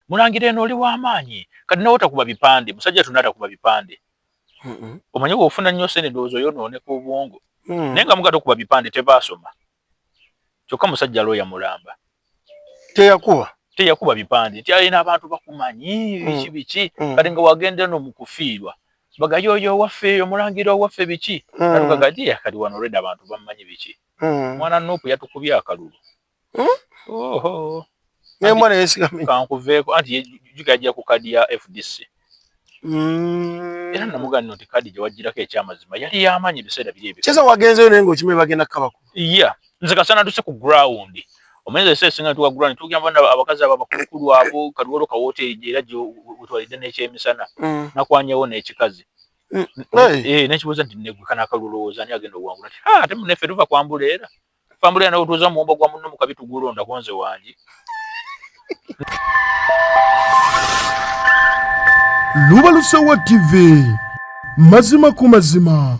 Mulangira eno oli w'amaanyi kati nawe otakuba bipande musajja tunata kuba bipande omanyi bw'ofuna nnyo sente ndowooza yonooneka obwongo naye nga mugato kuba bipande tebaasoma kyokka musajja looya mulamba teyakuba bipande nti alina abantu bakumanyi biki kati nga wagenda no mu kufiirwa bagayooyo owaffe eyo mulangira owaffe biki natugagati kati wano olwedda abantu bamumanyi biki mwana Nuupu yatukubye akalulu oho nemwana yesigamye kankuveeko anti jukajja ku kadi ya FDC era namugana nti kadi gye wajjirako ekyamazima yali y'amaanyi ebiseera biri ebyo kyesa wagenzeyo naye ng'okimanyi bagenda kukabako nze kasana tuse ku ground omenze esesinga tuwa ground tugamba abakazi abo abakulukulu abo kaliwolo ka woteeri era gye wetwalidde n'ekyemisana nakwanyewo n'ekikazi nekibuuza nti negwe kana akalulowooza ani agenda okuwangula ati ate muneffe tuva kwambuleera fambuleera nawe otuuza mu muwumba gwa munno mu kabi tugulonda konze wangi Luba Lusewa TV mazima ku mazima.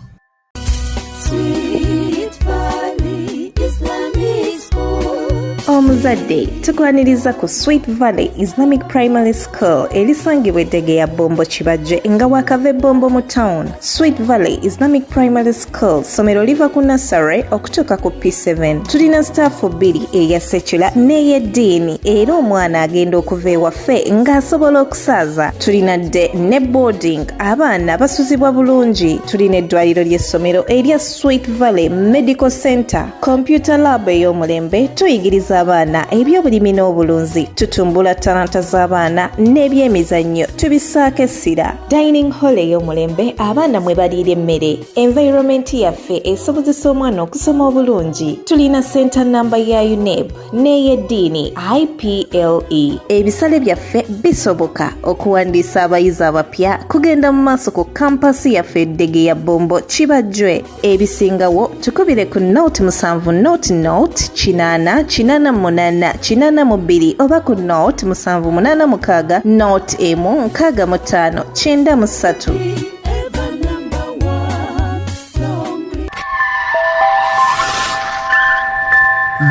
Omuzadde tukwaniriza ku Sweet Valley Islamic Primary School erisangibwa Eddegeya Bombo Kibajje nga wakava Bombo mu town. Sweet Valley Islamic Primary School somero liva ku nursery okutuuka ku P7. Tulina staffu 2 eya secular n'ey'eddiini era omwana agenda okuva ewaffe ng'asobola okusaaza. Tulina dde ne boarding abaana basuzibwa bulungi. Tulina eddwaliro ly'essomero erya Sweet Valley Medical Center, computer lab ey'omulembe, tuyigiriza abaana ebyobulimi n'obulunzi, tutumbula talanta z'abaana n'ebyemizannyo tubisaako essira. Dining hall ey'omulembe abaana mwe baliira emmere. Environment yaffe esobozesa omwana okusoma obulungi. Tulina center namba ya UNEB n'ey'eddiini IPLE. Ebisale byaffe bisoboka okuwandiisa abayizi abapya kugenda mu maaso ku kampasi yaffe Eddegeya Bombo Kibajje. Ebisingawo tukubire ku note 7 note 8 8 oba ku note 786 note 165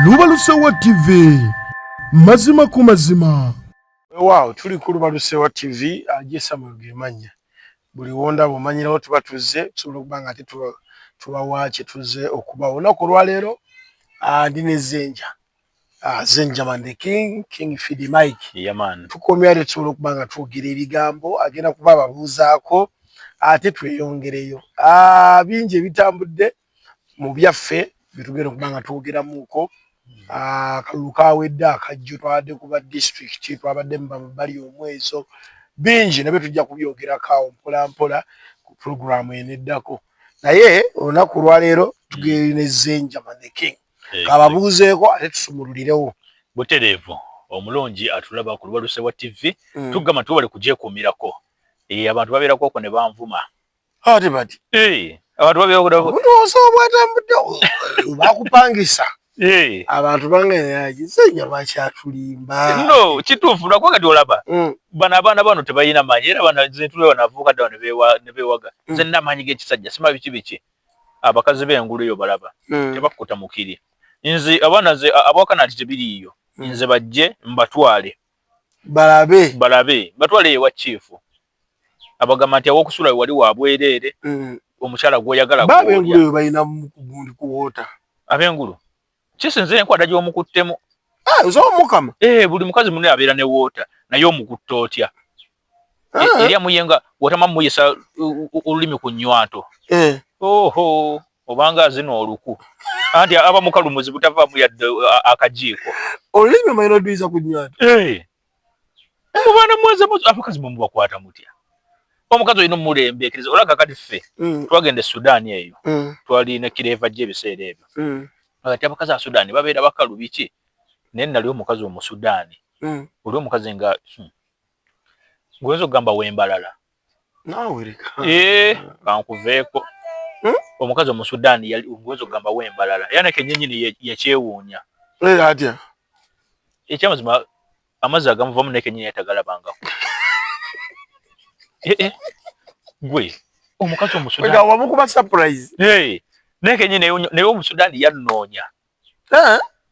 Luba Lusewa TV mazima ku mazima. Wow, tuli ku Luba Lusewa TV ajesa mugimanya buli wonda bomanyirawo tuba tuzze tusobola okubanga ate tuba waache tuzze okuba olunaku lwaleero ndine Zenja Zenja man the King Feed Mike man tukomya ate tusobola okubanga twogera ebigambo agenda kuba babuuzaako ate tweyongereyo bingi ebitambudde mu byaffe bitugenda okubanga twogeramuuko akalulu kawedde akajjo twadde kuba district twabadde bali omweso bingi nabyo tujja kubyogerako mpola mpola ku programu eneddako naye olunaku lwaleero tugere ne Zenja man the King kababuuzeeko ate tusumululirewo butereevu omulungi atulaba ku Luba Lusewa TV tugamba tubale kugyekuumirako abantu babeerako okwo ne banvuma ate bati abantu babeerako obwatambudde bakupangisa abantu bange Zenja bakyatulimba no kituufu lwakuba kati olaba bano abaana bano tebalina maanyi era bano zentule banavuuka ddawo ne beewaga nze nina amaanyi g'ekisajja sima biki abakazi b'engulu eyo balaba tebakkuta mukiri nze abaana ze abawakana nti tebiriiyo nze bajje mbatwale balabe batwale ewa chifu abagamba nti awokusula wali wabwereere omukyala gw'oyagala baba engulu eyo balina gundi kuwoota ab'engulu kisinze enkwata gy'omukuttemu z'omukama buli mukazi munne abeera ne woota naye omukutta otya erya muyenga wotama muyisa olulimi ku nnywato oho obanga azina oluku anti aba mukalumuzi butavaamu yadde akajiiko olulimi mayina oduyisa ku nnywato mubaana mweze abakazi mwemubakwata mutya omukazi olina omulembeekeriza olaga kati ffe twagenda e Sudaani eyo twalina kireeva gy'ebiseera ebyo ati abakazi a Sudaani babeera bakalu biki naye nali omukazi omusudaani oli omukazi nga gwenza okugamba wembalala kankuveeko omukazi omusudaani yali gwenza okugamba wembalala era ne kennyini yakyewuunya atya ekyamazima amazzi agamuvamu ne kennyini yatagalabangako gwe omukazi omusudaani wamukuba surprise ne kennyini naye omusudaani yannoonya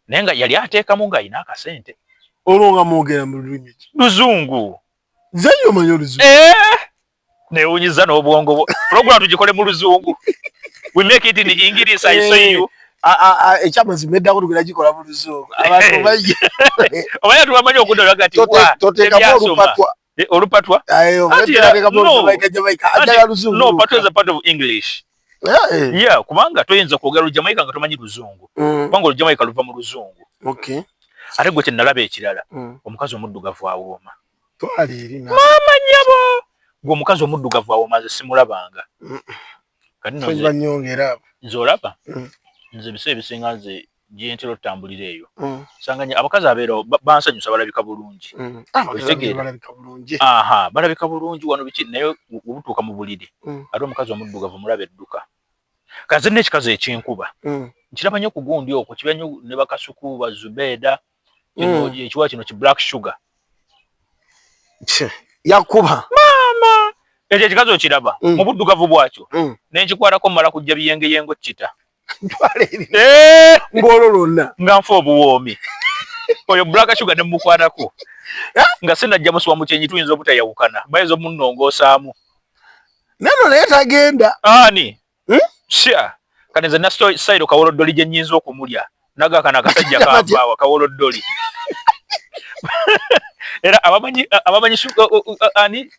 naye nga yali ateekamu ng'ayina akasente olonga mwogera mu lulimi luzungu zanyo manyo luzungu neewunyiza n'obwongo bwo program tugikole mu luzungu we make it in English I say you ekyamazima eddako tugenda gikola mu luzungu abantu baye obaye tubamanyi okudda gati olupatwa no patwa is a part of English yeah kubanga toyinza kwogera Lujamaica nga tomanyi luzungu kubanga Lujamaica luva mu luzungu ate gwe kyennalaba ekirala omukazi omuddugavu awooma mama nyabo gwe omukazi omuddugavu awooma nze simulabanga nze olaba nze ebiseera ebisinga nze gyentera otambulira eyo sanganya abakazi abeera bansanyusa balabika bulungi balabika bulungi wano biki naye obutuuka mu buliri ate omukazi omuddugavu mulaba edduka kaze n'ekikazi ekinkuba nkiraba nnyo ku gundi okwo kiba nnyo ne bakasuku bazubeeda ekiwa kino ki black sugar yakuba mama ekyo ekikazi okiraba mu buddugavu bwakyo n'enkikwatako mmala kujja biyengeyengo kita ng'ololonna nga nfa obuwoomi oyo black sugar ne mukwatako nga sinajja musuwa mu kyenyi tuyinza obutayawukana bayinza omunnongoosaamu nano naye tagenda ani sha kati nze nasayiro kawoloddoli gye nnyinza okumulya nagakana akasajja kanvaawa kawoloddoli era abamanyi ani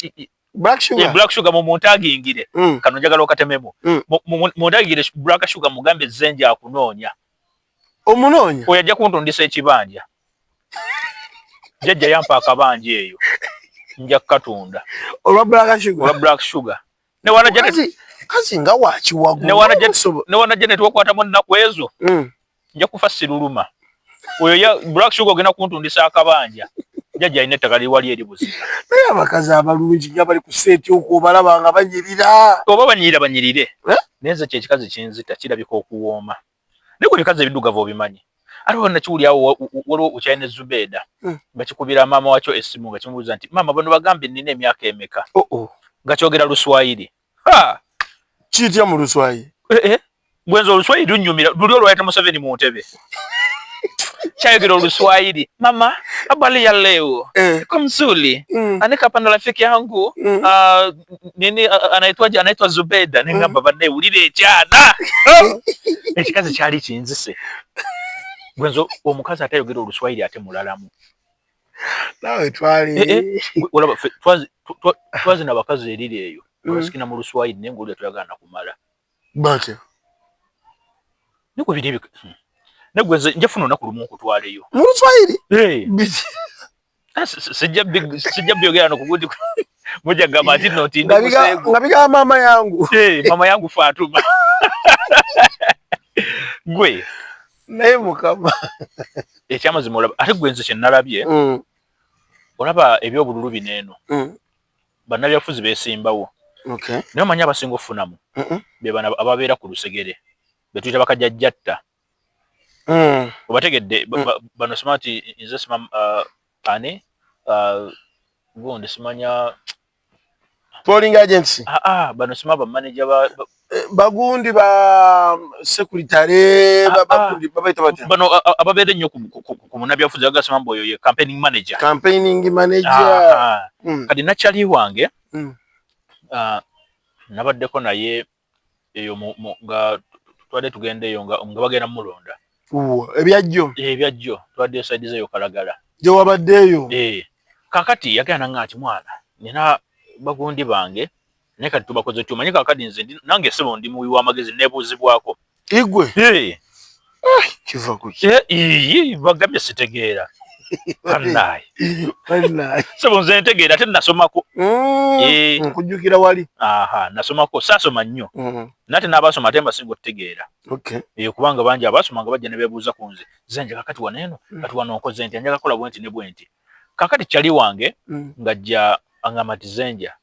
black sugar mu muntagingire kano njagala okatememu muntagingire black sugar mugambe zenje akunoonya omunoonya oyo ajja kuntundisa ekibanja jjajja yampa akabanja eyo nja kukatunda olwa black sugar kazi nga wakiwagu newana Janet wakwatamu ennaku ezo nja kufa siruluma oyo black sugar ogenda kuntundisa akabanja jjajja alina ettaka liwali eri buzima naye abakazi abalungi nga bali ku seeti okwo obalaba nga banyirira oba banyirire naye nze kyekikazi kinzita kirabika okuwooma naye gwe ebikazi ebiddugavu obimanyi ate wonna kiwulyawo waliwo ukyalina Zubeeda nga kikubira maama wakyo essimu nga kimubuuza nti maama bano bagambe nnina emyaka emeka nga kyogera Luswayiri kiyitya mu Luswayiri bwenza Oluswayiri lunnyumira luli olwayita Museveni mu ntebe chayogera Oluswayiri mama habari ya leo iko mzuri anika hapa na rafiki yangu nini anaitwa Zubeeda ningamba bane ulire cyana ekikazi cyali kinzise gwenzo omukazi atayogera Oluswayiri ate mulalamu nawe twali olaba twazi nabakazi erireeyo basikina mu Luswayiri nengo uli tuyagana kumala bate niko biri negwenze njefuna nakulumu okutwaleyo mu Luswayiri sijja byogera no kugundi moja gama ati noti ndikusego ngabiga mama yangu mama yangu Fatuma gwe naye mukama ekyamazima olaba ate gwenze kye nalabye olaba ebyobululu bineeno bannabyafuzi beesimbawo naye omanyi abasinga okufunamu be bana ababeera ku lusegere betuyita bakajjajjatta obategedde bano simati nze sima ani gundi simanya polling agency bano sima ba manager bagundi ba secretary bagundi babaita bati bano ababeera nnyo ku munnabyafuzi agasima mboyo ye campaigning manager kadi nachali wange nabaddeko naye eyo nga twade tugendeyo nga bagenda mulonda ebyajjo twadde side zeyo Kalagala je wabaddeyo kakati yagana ngati mwana nina bagundi bange naye kati tubakoze tumanyi kakati nze nange sebo ndi muwi w'amagezi nebuuzibwako igwe kiva kuki bagambye sitegeera Panai sebo nze ntegeera ate nasomako nkujjukira wali nasomako saasoma nnyo nate n'abasoma ate mbasinga okutegeera kubanga bangi abasoma nga bajja ne beebuuza ku nze zenje kakati waneeno kati wano nkoze nti anjaga kola bwenti ne bwenti kakati kyali wange ngajja aŋŋamba nti zenja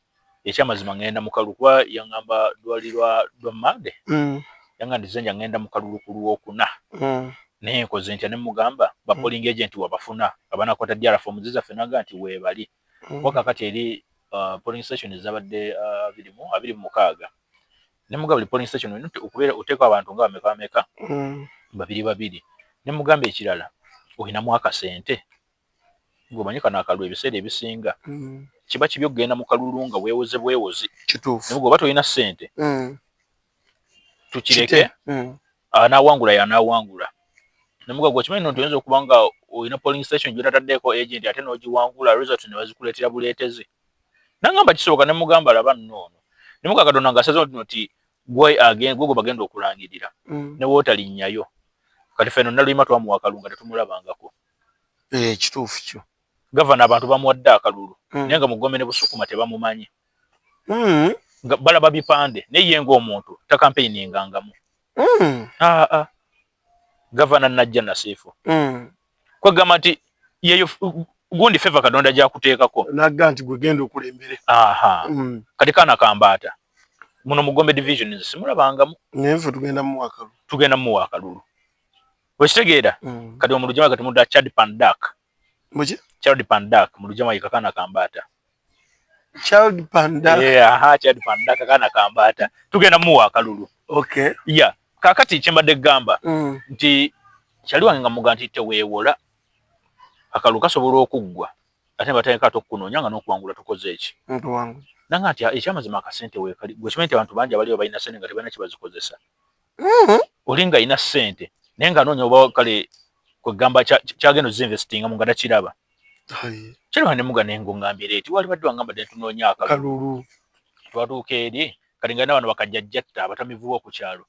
ekyamazima ŋŋenda mu kalulu kuba yaŋŋamba lwali lwa Mmande yaŋŋamba nti zenja ŋŋenda mu kalulu ku Lwokuna naye nkoze ntya ne mugamba ba polling agent wabafuna abanakwata diara form zizaffe naga nti weebali wakakati eri polling station ezabadde 26 ne mugamba li polling station okubeera oteeka abantu nga bameka babiri ne mugamba ekirala olinamu akasente ngomanyika nakalulu ebiseera ebisinga kiba kibyo kugenda mu kalulu nga weewoze bwewozi kituufu naye bw'oba tolina ssente tukireke anaawangula y'anaawangula nemuga gwe kimanyi nti oyinza okuba nga olina polling station gy'otataddeko agent ate n'ogiwangula result ne bazikuleetera buleetezi nangamba kisoboka ne mugamba laba nnoono nemuga Katonda ng'asazeewo nti gwe bagenda okulangirira ne wootalinnyayo kati ffe nonna luyima twamuwa akalulu nga tetumulabangako kituufu kyo gavana abantu bamuwadde akalulu naye nga Mugombe ne Busukuma tebamumanyi balaba bipande naye ye ng'omuntu takampeyiningangamo gavana Najja Nasifu kwegamba nti yeyo gundi feva Katonda gyakuteekako nagga nti gwe genda okulembere kati kaana kambaata muno Mugombe division nze simulabangamu naye ffe tugenda mumuwa akalulu wekitegeera kati omulujama kati mudda Chad Pandak mulujama yikakaana kambaata Chad Pandak Chad Pandak kaana kambaata tugenda mumuwa akalulu kakati kyembadde gamba nti kyali wange nga muga nti teweewola akalulu kasobola okuggwa ate batandika okukunoonya nga n'okuwangula tukoze eki nanga nti ekyamazima akasente weekali gwe kimanyi nti abantu bangi abaliwo balina ssente nga tebalina kibazikozesa oli nga alina ssente naye nga anoonya oba kale kwegamba kyagenda ozinvestinga mu nga takiraba kyali wange ne muga naye ng'ongambye leeti wali badde wangamba dde tunoonya akalulu twatuuka eri kati nga n'abantu bakajjajjatta abatamivu b'oku kyalo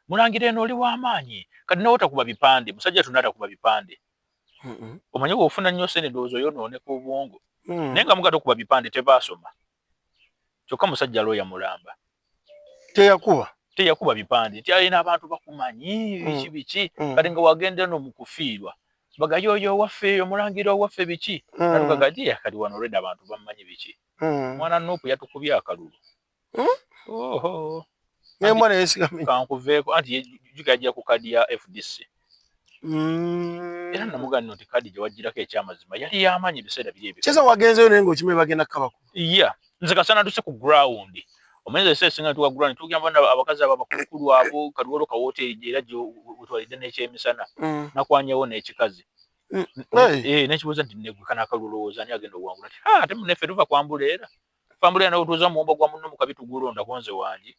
mulangira eno oli w'amaanyi kati nawe otakuba bipande musajja tunatakuba bipande omanyi bw'ofuna nnyo ssente ndowooza oyonooneka obwongo naye nga mugatta okuba bipande tebaasoma kyokka musajja looya mulamba teyakuba bipande nti alina abantu bakumanyi biki kati nga wagenda no mu kufiirwa baga yoyo owaffe eyo mulangira owaffe biki natugagadi kati wano olwedda abantu bamumanyi biki mwana Nuupu yatukubye akalulu mwana yesigamye kankuveeko anti jugajja ku kadi ya FDC era namugana nti kadi gye wagirako ekyamazima yali yamanyi ebiseera biri ebyo kyesa wagenzeyo naye ng'okimanyi bagenda kabako nze kasana tuse ku ground omanyi ebiseera ebisinga tuwa ground tugamba abakazi abo abakulukulu abo kati waliwo ka wooteri era gye wetwalidde n'ekyemisana nakwanyewo n'ekikazi nekibuuza nti negwe kana akalulowooza ani agenda okuwangula ti ate muneffe tuva kwambuleera fambuleera n'otuuza muwumba gwa munno mukabi tugulonda konze wangi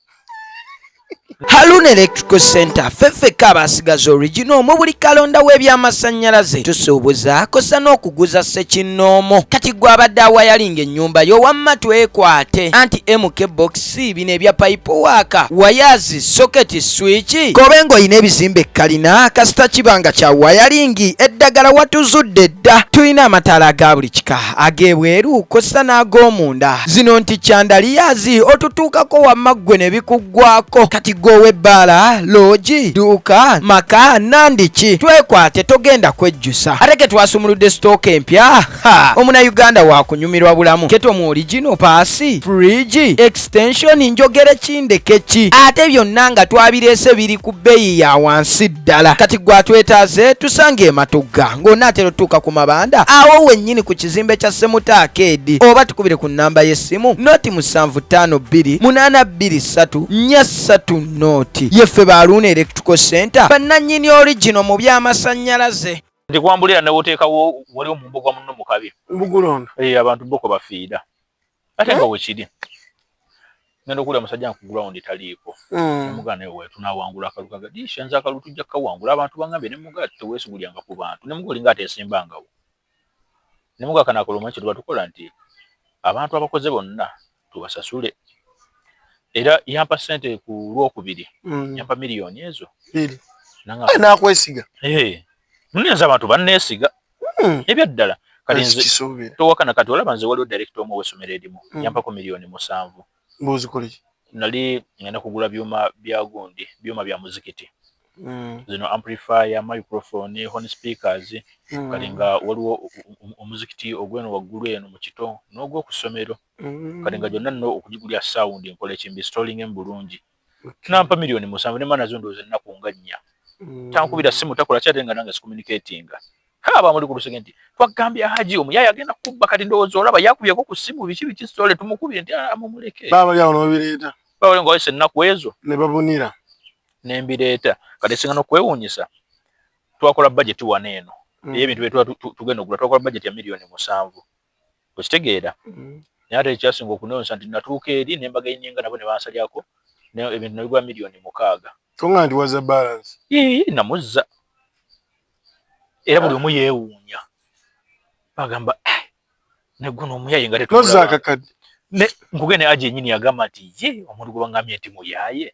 Haruna Electrical Center feffeka abasigaza original mu buli kalonda w'ebyamasannyalaze tusuubuza kosa n'okuguza ssekinnoomo kati gwe abadde awayalinga ennyumba yo wamma twekwate anti MK box bino ebya pipe waaka wayazi socket switch kobe ng'olina ebizimbe kalina kasita kibanga kya wayalingi eddagala watuzudde dda tulina amataala aga buli kika ag'ebweru kosa n'ag'omunda zino nti kyandaliyazi otutuukako wamma ggwe ne bikuggwako kati gwowe bbaala loogi duuka maka nandiki twekwate togenda kwejjusa ate ke twasumuludde sitooka empya omunayuganda wakunyumirwa bulamu keto mu original paasi fridge extension njogere kindeke ki ate byonna nga twabireese biri ku bbeeyi ya wansi ddala kati gwatwetaaze tusange ematugga ng'onaatera otuuka ku mabanda awo wennyini ku kizimbe kya Semuta Arcade oba tukubire ku nnamba y'essimu noti 752823 4 noti yeffe ba Haruna Electrical Center bannannyini original mu byamasannyalaze nti kwambulira ne woteekawo waliwo mu mbogwa munno mukabi mbugulonda abantu boko bafiira ate nga wekiri ngenda okulya musajja ku ground taliiko nemugana ewe tunawangula akalukaga disha nza akalu tujja kawangula abantu bangambye nemuga teweesugulyanga ku bantu nemugoli nga atesimbangawo nemuga kana akoloma ekyo tubatukola nti abantu abakoze bonna tubasasule era yampa sente ku lwokubiri yampa miliyoni ezo nakwesiga munenza abantu banneesiga ebyaddala kati nze towakana kati olaba nze waliwo director omu w'essomero erimu yampako miliyoni 7 mbuzikoleki nali ngenda kugula byuma bya gundi byuma bya muzikiti zino amplifier microphone horn speakers kati nga waliwo omuzikiti ogweno waggulu eno mu kito n'ogw'okusomero kati nga gyonna nno okugigulya sound nkola ekimbi installing embulungi nampa miliyoni 7 ne mana zo ndowooza ennaku nga 4 tankubira simu takola kyate nga nange sicommunicatinga aba muri ku lusege nti twagambye haji omuyaya agenda kubba kati ndowooza olaba yakubyeko ku simu biki sitole tumukubire nti amumuleke baba yawo nobireeta baba ngo ayise ennaku ezo ne babunira nembireeta kati singa n'okwewuunyisa twakola budget wane eno ebintu betwa tugenda okugula twakola budget ya $7,000,000 okitegeera naye ekyasinga okunonsa nti natuuka eri nembaga yenyenga nabo ne bansalyako ebintu nabigwa $6,000,000 tonga nti waza balance namuzza era buli omu yeewuunya bagamba neguno omuyaye nga tetuzakakadde nkugende aje nyini yagamba nti ye omuntu gwabangamye nti muyaye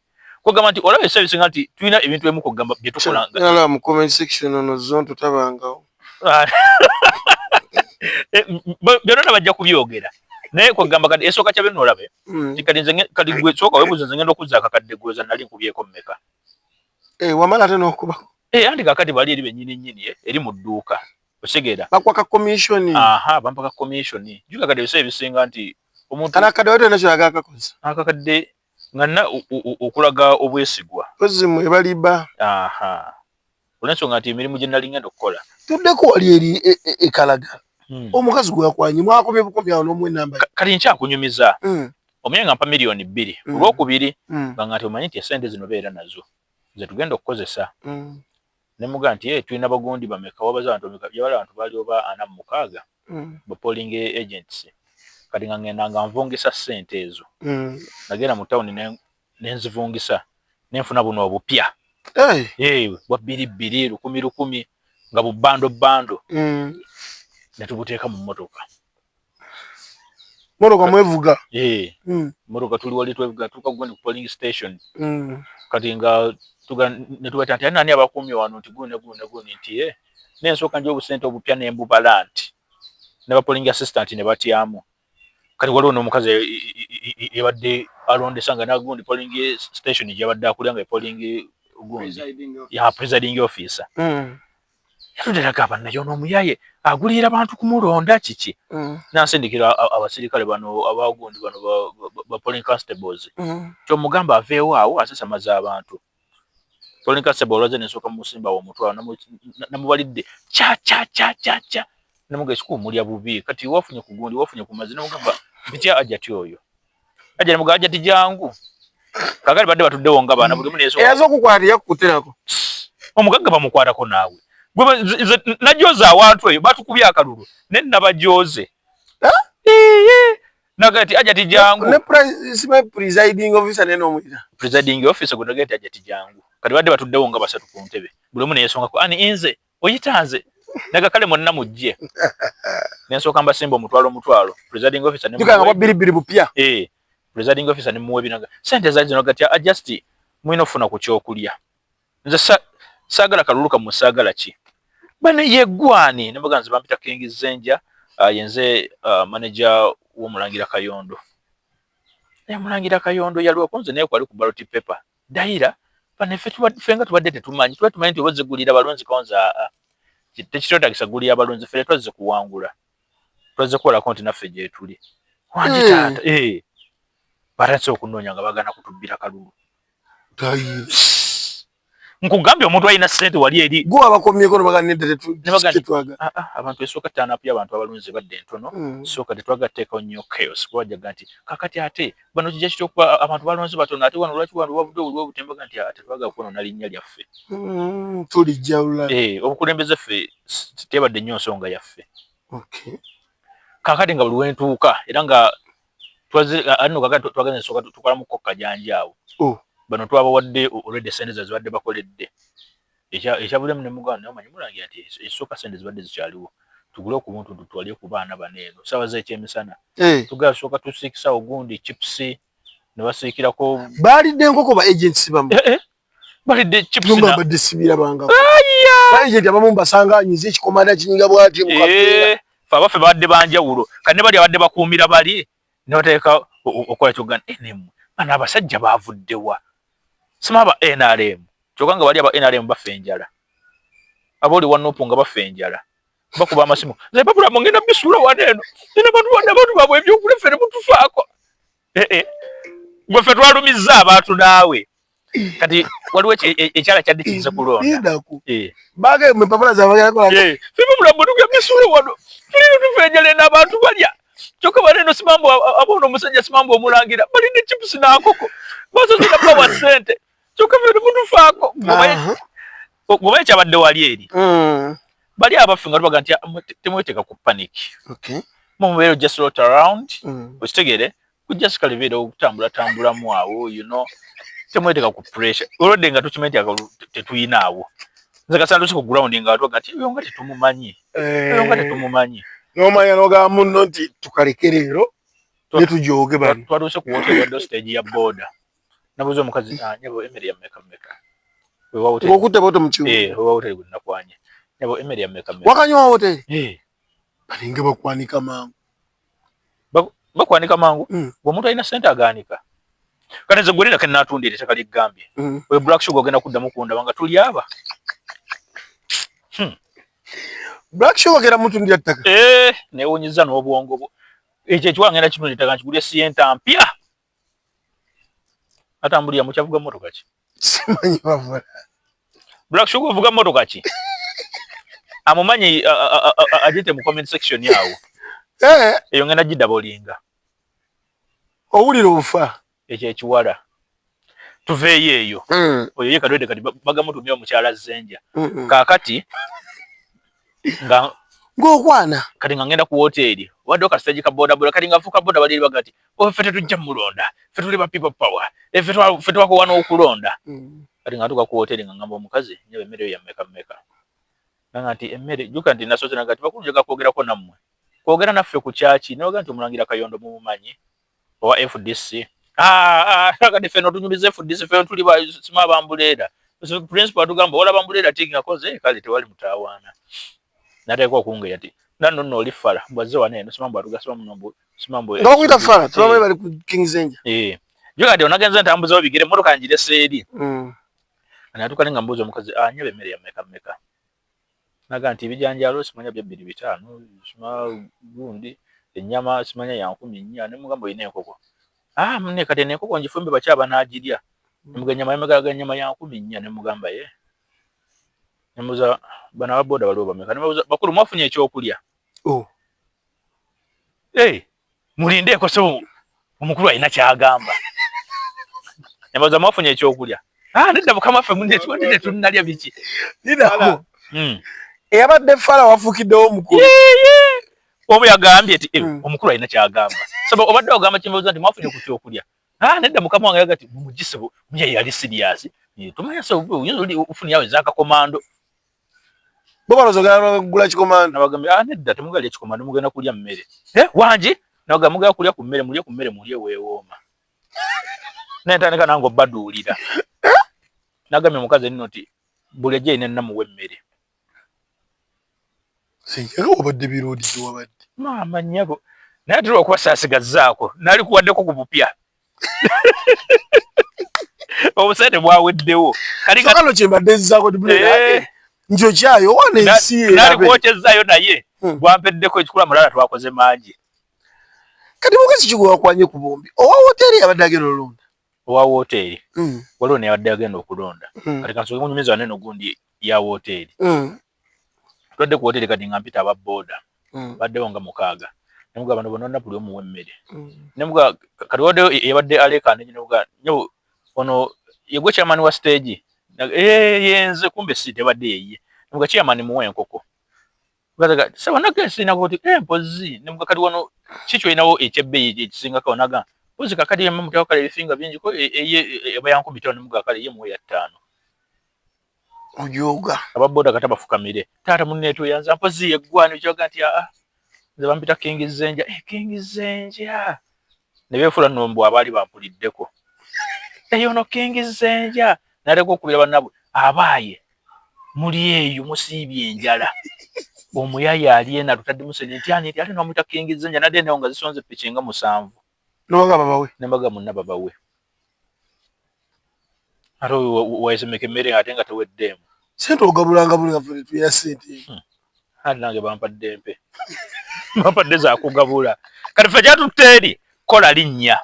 kugamba nti olaba service nga nti tulina ebintu ebimu kugamba bye tukolanga nala mu comment section ono zonto tabangawo byonna bajja kubyogera naye kugamba kati esooka kya bino olabe kati nze kati gwe sooka webuuza nze ngenda okuza akakadde gweza nali nkubyeko mmeka wamala ate n'okubako andi kakati bali eri bennyini eri mu dduuka osegeera bakwaka commission bampaka commission juga kati ebisa ebisinga nti omuntu kana kadde wete nakyo agakakoza akakadde ngana okulaga obwesigwa ozimu ebaliba olwensonga nti emirimu gye nali ngenda okukola tuddeko wali eri ekalaga omukazi gwe yakwanye mwakomye bukomye awo n'omu enamba kati nkyakunyumiza omuye nga mpa $2,000,000 olwokubiri nga nti omanyi nti esente zino beera nazo ze tugenda okukozesa nemuga nti tulina bagundi bameka wabaza abantu bali oba 46 ba polling agents kati nga ngenda nga nvungisa sente ezo nagenda mu town nenzivungisa nenfuna buno obupya bwa 2,200 1,000 nga bubando netubuteeka mu motoka mwevuga motoka tuli wali twevuga tukagenda ku polling station kati nga netubata nti nani abakumye wano nti gune nti nensooka nje obusente obupya nembubala nti neba polling assistant ne batyamu kati waliwo n'omukazi yabadde alondesa nga nagundi polling station gyabadde akulira nga polling presiding officer yatuderaga bannayo n'omuyaye agulira abantu kumulonda kiki nansindikira abasirikale bano abagundi bano ba polling constables kyomugamba aveewo awo asasamaza abantu polling constable olwaze nensooka musimba w'omutwalo namubalidde cha namuga ekikumulya bubi kati wafunye kugundi wafunye kumazi namugamba bitya ajati oyo aje namuga ajati jangu kakali badde batuddewo nga baana buli muneso eyazo okukwatira kukuterako omugagga bamukwatako naawe gwe najoza abantu eyo batukubya akalulu nennabajoze nagati ajati jangu ne presiding officer nenomwita presiding officer gunagati ajati jangu kati badde batuddewo nga basatu ku ntebe buli munesongako ani inze oyitanze naga kale monna mujje nensooka mbasimba omutwalo presiding officer tukanga bibiri bupya presiding officer nemuwe binaga sente zaje no gati adjust mwino funa ku kyokulya nze sagala kaluluka musagala ki bane yegwani nebaganze bampita King Zenja yenze manager wo Mulangira Kayondo Mulangira Kayondo yaliwo konze naye kwali ku ballot paper daira bane fenga tubadde tetumanyi nti obazigulira balonzi konza tekitota kisagulira balonzi fere twaze kuwangula twaze kola konti naffe gye tuli wanjitata baratse okunonya nga bagana kutubbira kalulu daira nkugambye omuntu alina sente wali eri gwe abakomyeko nebaganedde tetwaga abantu esooka tanaapya abantu abalunzi badde entono sooka tetwagateekawo nnyo chaos kubajaga nti kakati ate bano kijja kitya okuba abantu balonzi batono ate wano lwaki wano wavudde olwo obutembaga nti tetwagala kubonaona linnya lyaffe tulijjawula obukulembeze ffe tebadde nnyo nsonga yaffe kakati nga buli wentuuka era nga alino kakati twagenda nsooka tukola mu kokka janja awo bano twabawadde already sente zibadde bakoledde ekyabulemu nemuganda namanyi mulangira nti esooka sente zibadde zikyaliwo tugule ku buntu tutwalye ku baana baneeno saawa z'ekyemisana tugala sooka tusiikisa ogundi chips ne basiikirako baalidde enkoko ba agents bamu balidde chips nga badde sibira bangako ba agent abamu mbasanga nyize ekikomanda kinyinga bwati fe abaffe babadde banjawulo kati ne bali abadde bakuumira bali ne bateeka okola kyogana enemu bana abasajja baavuddewa simaba NRM kyokanga bali aba NRM bafe enjala aboli wanupu nga bafe enjala bakuba amasimu ze babula mungenda bisula waneeno ina bantu babwe ebyokule fere mutufaako gwe fe twalumiza abantu naawe kati waliwo ekyala kyadde kize kulonda bage mpapula za bagala kola fimu mulambo tukya bisula wano tulino tufe enjala n'abantu balya kyokka baneeno simambo abono omusajja simambo omulangira balinde chips n'akoko basozera bawa sente kyokka fere mutufaako gobaye kyabadde wali eri bali abaffe nga tubaga nti temweteka ku panic. Okay. Mumbeero just rot around. Usitegere just kalibira okutambula mu awo, you know. Temweteka ku pressure. Olode nga tukimenti tetuyina awo. Nze kasando siko ground nga tubaga nti yo nga tetumumanyi. Yo nga tetumumanyi. Nomanya noga munno nti tukalekerero netujoge bano. Twaduse ku hotel stage ya border. Nabuzo omukazi nyabo emeri ya meka. Wewa hotel. Ngokutte boto mchiwo. Wewa hotel gulina kwanye. Nyabo emeri ya meka. Wakanywa hotel? Balinge bakwanika mangu. Bakwanika mangu? Bwomuntu alina sente aganika. Kati nze gwelina kene natundire ettaka ly'Egambye. We Black Sugar ogenda kuddamu kunda banga tuli aba. Black Sugar gera mutundira ttaka. Newunyiza n'obwongo bwo. Ekyo ekiwala ngenda kitundira ettaka nkigulye siyenta mpya. Atambulira mu kyavuga mmotoka ki? Simanyi bavula. Black Sugar ovuga mmotoka ki? Amumanyi ajite mu comment section yawo. Eyo ngenda gidabolinga. Owulira obufa. Ekyo ekiwala. Tuveeyo eyo. Oyo ye kadwede kati bagamutumya omukyala Zenja. Kaakati nga ng'okwana kati nga ngenda ku hoteli wadde okastage ka boda kati nga fuka boda bali bagati ffe tetujja mulonda ffe tuli ba people power ffe twako wano okulonda kati nga tuka ku hoteli nga ngamba omukazi nyewe emmere ya meka nga nti emmere juka nti nasoze nagati bakunjaga kwogerako nammwe kwogera naffe ku kyaki noga nti omulangira Kayondo mumumanyi owa FDC kati ffe notunyumiza FDC ffe tuli ba sima bambuleera principal atugamba wala bambuleera tiki ngakoze kale tewali mutawaana nateekwa okungeya ti nano oli fala bwaze waneno simambo atugasima munombo simambo ngakuita fala tubamanyi bali ku King Zenja joka nti onagenza ntambuza obigere motoka njire seeri anatuka ninga mbuzo omukazi nyebe emmere ya meka naga nti ebijanjalo simanya bya 2-5 sima gundi ennyama simanya ya 14 ne mugambo ine enkoko mune kati ne enkoko njifumbe bakyaba naagirya nemuganya nyama ya 14 ne mugamba ye nemuza bana baboda baliwo bameka nemuza bakulu mwafunye ekyokulya mulindeko so omukulu alina kyagamba nemuza mwafunye ekyokulya nedda bukamafe munne tuwadde tunalya biki nidako eyabadde fala wafukiddewo omukulu omu yagambye ti omukulu alina kyagamba saba obadde ogamba kimbuuza nti mwafunye ku kyokulya nedda mukama wange yagati mumugise munye yali serious tumanya so ufuni yawe zaka komando bobalozo gula kikomando nabagambe nedda temugalya kikomando mugenda kulya mmere wanji nabaga mugenda kulya ku mmere mulye weewooma netandika nange obbaduulira nagamye omukazi nino ti buli ejja ine nnamuwa emmere sinjaga wabadde biroodidde wabadde maama nnyabo naye atera okubasaasigazaako nali kuwaddeko ku bupya obusente bwaweddewo kano kyembadde zzaako tibulera njo kyayo wana ensi nali kwokyezaayo naye bwampeddeko ekikula mulala twakoze mangi kati mukazi kigwa wakwanye ku bombi owa hoteri yabadde agenda olonda owa hoteri waliwo neyabadde agenda okulonda kati kansoke munyumiza waneno gundi ya hoteri tudde ku hoteri kati nga mpita ababoda baddewo nga 6 nemuga bano bonna buli omu w'emmere nemuga kati waddeyo yabadde alekaane nemuga nyo ono yegwe chairman wa stage yenze kumbe si tebadde yeye nemuga chairman muwe enkoko gazaga sawa nagesi nakoti mpozi nemuga kati wano kichwe inawo ekyebbe ekisinga kaonaga pozi kakati yamma mutako kale ebifinga bingi ko bayanku bitono nemuga kale ye muwe ya 5 ojoga ababoda kata bafukamire tata munnetu yanza mpozi yeggwani kyoga nti nze bampita King Zenja King Zenja nebefula nombo abali bampuliddeko eyono King Zenja naleko kubira banabo abaye muli eyo musiibye enjala omuyaya aliena tutadde musene ntiani ati ali nomwita King Zenja nade neonga zisonze pichinga 7 noga babawe nembaga munna babawe aro waesemeke mere atenga teweddemu sente ogabulanga buli ngafule tuya sente nange bampadde mpe bampadde za kugabula kati ffe kyatuteeri kola linnya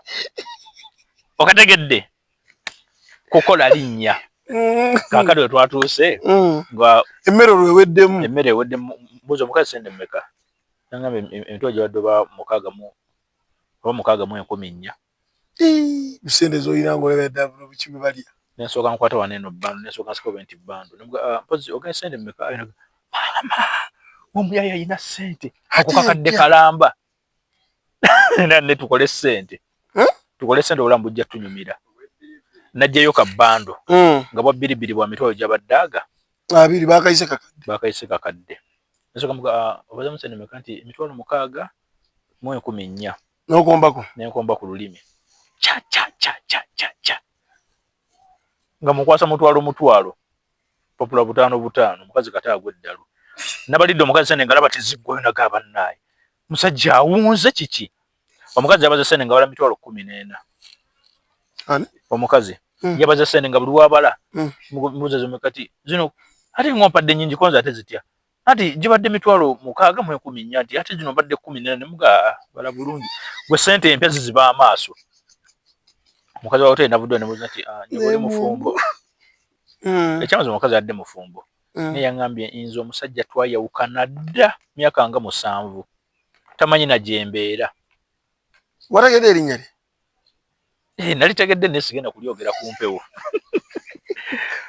okategedde kukola linnya kakati we twatuuse nga emmere olweweddemu emmere eweddemu mbuuza omukazi sente mmeka nangamba emitwe gibadde oba 6 sente zoyina ngaolebedde bukimu balya nensooka nkwata waneno bando nensooka nsika 20 bando mpozi ogenda sente mmeka mama omuyaya ina sente akukakadde kalamba ne tukole sente tukole sente obulambu bujja tunyumira najjayo kabbando nga bwa biribiri bwa mitwalo gy'abaddaga abiri bakayise kakadde nsoka muga obaza musene mekanti mitwalo 6 mu 14 n'enkomba ku lulimi cha nga mukwasa mutwalo popula butaano mukazi kataagwe eddalu nabalidde omukazi sene ngalaba teziggwayo nagaba naye musajja awunze kiki omukazi yabaza sene nga bala mitwalo 14 omukazi yabaza sene nga buli wabala mubuza zomekati zino ate ngompadde nyingi konza ate zitya ati jibadde mitwalo 6 mu 14 ati ate zino badde 14 muga bala bulungi gwe sente empya ziba amaaso mukazi wa hoteli navudde nebuza ati njogole mufumbo ekyamaze mukazi adde mufumbo ne yangambye inzo omusajja twayawukana dda myaka nga 7 tamanyi na jembeera wategedde erinnya lye nalitegedde nesigenda kulyogera ku mpewo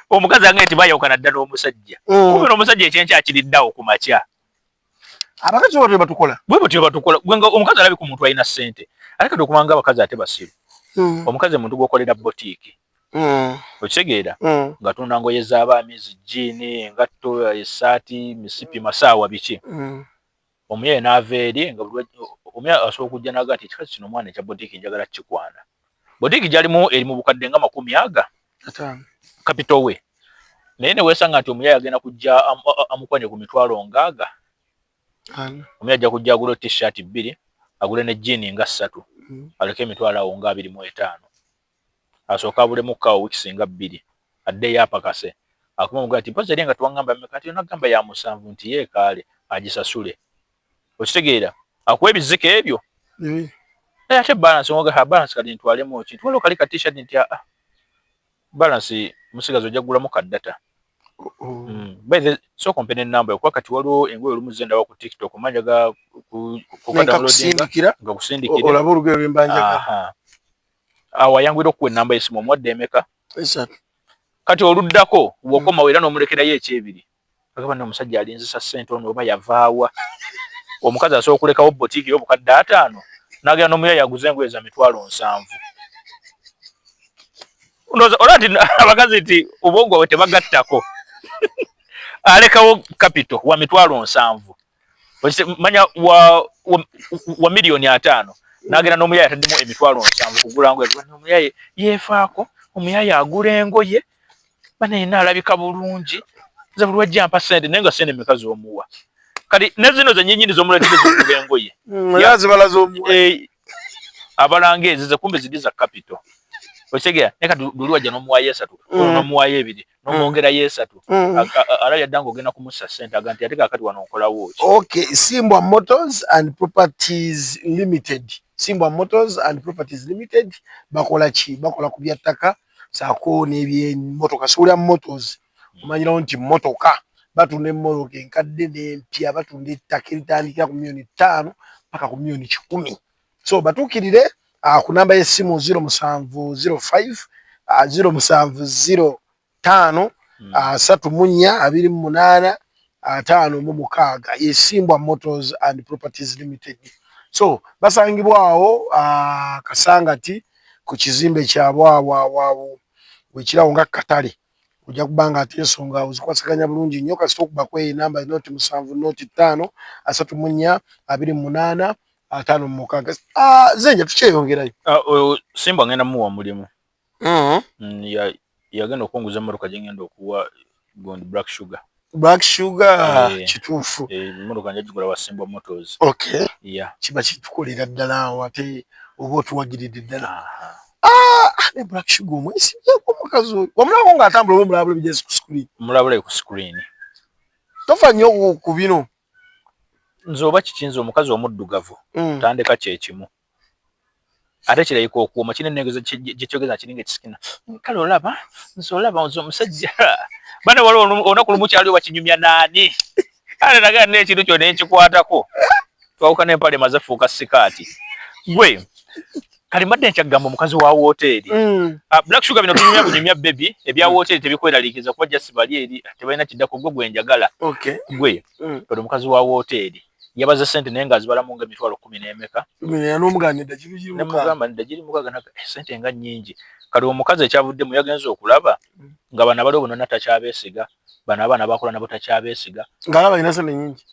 omukazi ange nti bayawukana dda n'omusajja kumbe n'omusajja ekyenkya akiriddawo ku makya abakazi bwe batukola gwenga omukazi alabi ku muntu alina ssente ate kati okumanga abakazi ate basiru omukazi muntu gwokolera botiiki okitegeera nga tunda ngoye z'abaami zijjiini engatto essaati misipi masaawa biki omuyaye n'ava eri nga omuyaye asobola okujja naga nti ekikazi kino omwana ekya botiiki njagala kikwana botiiki gyalimu eri mu bukadde nga 50 kapito we naye ne weesanga nti omuyaye agenda kujja amukwanye ku mitwalo 60 omuyaye ajja kujja agula t-shirt 2 agule ne jjiini nga 3 aleke emitwalo awo nga 25 asooka abulemu kawo wiiki singa 2 addeyo apakase akuma mugaa nti mpozi eri nga twangamba mekati onagamba ya 7 nti yeekaale agisasule okitegeera akuwa ebizika ebyo ate balance ngoga balance kali ntwalemu ki twalo kali ka t-shirt nti balance musigazo ojja kugulamu kaddata so company number kwa kati waliwo engoye olumuzenda wa ku TikTok manja ga kusindikira nga kusindikira olaba olugero lwembanja awayangwira okuwa enamba y'essimu omwadde emeka esatu kati oluddako wokoma wera n'omulekerayo ekyebiri agamba n'omusajja alinzisa ssente ono oba yavaawa omukazi asobola okulekawo botiiki y'obukadde 5 n'agenda n'omuyaye aguze engoye za mitwalo 7 olwa nti abakazi nti obwongo bwe tebagattako alekawo kapito wa mitwalo 7 manya wa miliyoni 5 n'agenda n'omuyaye ataddemu emitwalo 7 kugula ngoye n'omuyaye yeefaako omuyaye agula engoye banaina alabika bulungi nze buli wajja ampa ssente naye nga ssente meka z'omuwa kati ne zino zennyinnyini z'omuletire zigula engoye yazibala z'omuwa abalanga ezize kumbe ziri za kapito okitegeera naye kati luli wajja n'omuwayo 3 n'omuwayo 2 n'omwongerayo 3 alabye addanga ogenda kumussa ssente aga nti ate kakati wano nkolawo ki okay Simbwa Motors and Properties Limited Simbwa Motors and Properties Limited bakola ki bakola ku byattaka saako n'ebyemotoka soulya motors omanyirawo nti motoka batunda emmotoka enkadde n'empya batunda ettaka eritandikira ku $5 million paka ku $10 million so batuukirire ku namba y'essimu 0705 0705 34 5 ye Simbwa Motors and Properties Limited so basangibwawo Kasangati ku kizimbe kyabwe wekirawo nga katale ojja kubanga ate ensonga ozikwasaganya bulungi nnyo kasita okubako enamba noti 7 noti 5 34 28 56 zenja tukyeyongerayo Simbwa ngenda muwa mulimu yagenda okunguza emmotoka gyengenda okuwa gondi black sugar kituufu emmotoka njagigula wa Simbwa Motors okay kiba kitukolera ddala awo ate oba otuwagiridde ddala ne black sugar omwesibyeko omukazi oyo wamulabako ng'atambula oba omulabula bijezi ku screen mulabulayo ku screen tofa nnyo ku bino nze oba kikinze omukazi omuddugavu tandeka kyekimu ate kirayika okuuma kinenegeza gyekyogeza kiringa ekisikina kale olaba nze olaba nze omusajja bane waliwo olunaku lumu kyaliwo bakinyumya naani ate nagala n'ekintu kyonna enkikwatako twawuka n'empale maze fuuka sikaati gwe kali mbadde nkyagamba omukazi wa hoteli Black Sugar bino tunyumya kunyumya baby ebya hoteli tebikweraliikiza kuba just bali eri tebalina kiddako gwe njagala gwe oli omukazi wa hoteli yabaza sente naye ng'azibala mu ng'emitwalo 10 n'emeka nemugamba ndagiri mukaga na sente nga nnyingi kali omukazi ekyavuddemu yagenza okulaba nga bana bali obunona takyabeesiga bana abaana bakola nabo takyabeesiga ng'alaba alina sente nnyingi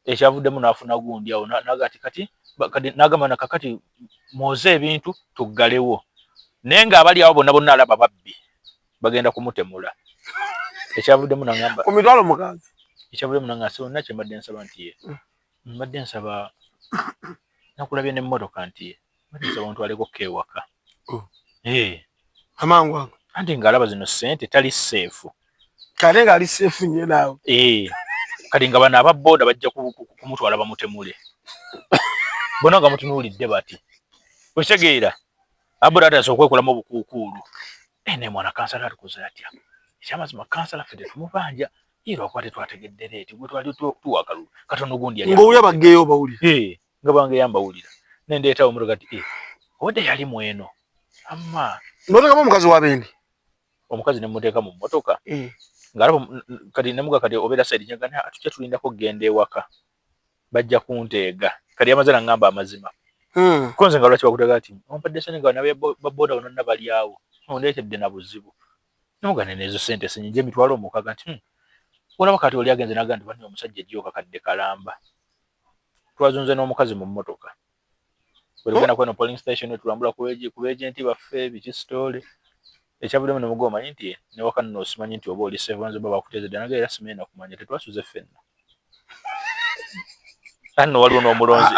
ekyavuddemu n'afuna gundi awo nagati kati nagamba na kakati moze ebintu tuggalewo naye ng'abali awo bonna bonna alaba babbi bagenda kumutemula ekyavuddemu nagamba ku mitwalo 6 ekyavuddemu nagamba sibonna kye mbadde nsaba nti ye mbadde nsaba nakulabye n'emmotoka nti ye mbadde nsaba ontwaleko kewaka amangu ago anti ng'alaba zino sente tali seefu kale ng'ali seefu nnyo naawe kati nga bano ababooda bajja kumutwala bamutemule bona nga mutunuulidde bati okitegeera abooda atasa okwekolamu obukuukuulu naye mwana kansala atukoze atya ekyamazima kansala ffe tetumubanja era okuba tetwategedde leeti gwe twali tuwakalulu katono gundi ng'owulira baggeeyo bawulira nga bange yambawulira nendeetawo omutoka ti obadde yali mweno amma n'oteekamu omukazi wa bendi omukazi ne muteeka mu mmotoka ng'alaba kati nemuga kati obeera saidi nyagana atujja tulindako kugenda ewaka bajja kunteega kati yamaze nangamba amazima konze nga lwaki bakutega ati ompadde sente nga nabe babooda bonna bali awo ondeetedde na buzibu nemuga neneezo sente sinyinje emitwalo 6 nti olaba kati oli agenze naga nti bani omusajja ejjooka kadde kalamba twazunze n'omukazi mu mmotoka bwe tugenda kweno polling station tulambula ku beegenti baffe biki sitole ekyavuddemu nemuga omanyi nti ne wakati n'osimanyi nti oba oli seefu banze baba bakuteezedde naga era simanyi nakumanya tetwasuze ffenna anno waliwo n'omulonzi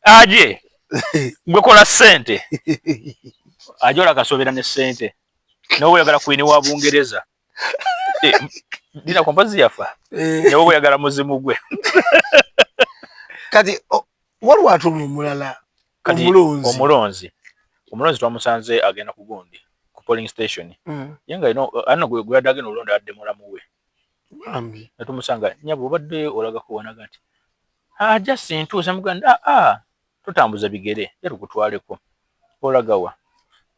aje gwe kola ssente aje olakasoobera ne ssente nawe oyagala kwini wa Bungereza dina kompozi yafa nawe oyagala muzimu gwe kati waliwo ate omulala omulonzi twamusanze agenda ku gundi ku polling station yenga ano gwe yadde agenda olonda adde mulamu we netumusanga nyabo obadde olagako wanaga nti aja sintuuse muganda tutambuza bigere yatukutwaleko olagawa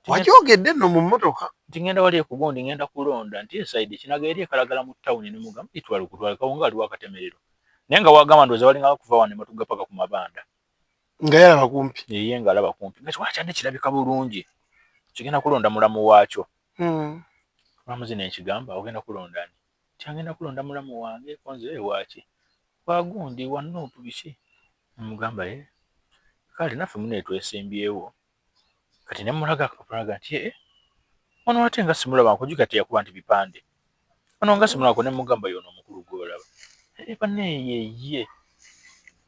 wakyogedde nno mu mmotoka nti ngenda wali ekugundi ngenda kulonda nti esaidi kinaga eri ekalagala mu tawuni nemugamba itwale kutwalekawo nga aliwo akatemerero naye nga wagamba ndoza walinga kuva wano nematugga paka ku mabanda nga yalaba kumpi ye nga alaba kumpi nga twakyadde kirabika bulungi kigenda kulonda mulamu waakyo mulamuzi nenkigamba ogenda kulonda ni kyangenda kulonda mulamu wange konze ewaaki wagundi wanuupu biki mugamba kale naffe munetwesimbyewo kati nemulaga nti ono ate nga simulaba nkujjuka teyakuba nti bipande ono nga simulabako nemugamba yono omukulu gwolaba baneyeye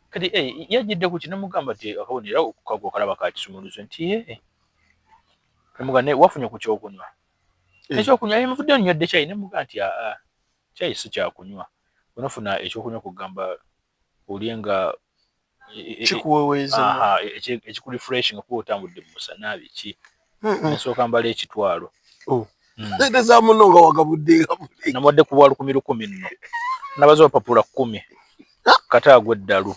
kati yajjidde ku kinemugamba ti akabonera okukago kalaba ka kisumuluzo nti nemugane wafunye ku kyokunywa ekyokunywa muvudde onywedde kyayi nemugamba nti kyayi si kyakunywa onofuna ekyokunywa kugamba olyenga kikuweweeza ekikurefresh nga kuba otambudde mu musana biki nsooka mbala ekitwalo eza muno nga wagabudde namadde ku bwa 10,000 nno nabaza opapula 10 kataagwa eddalu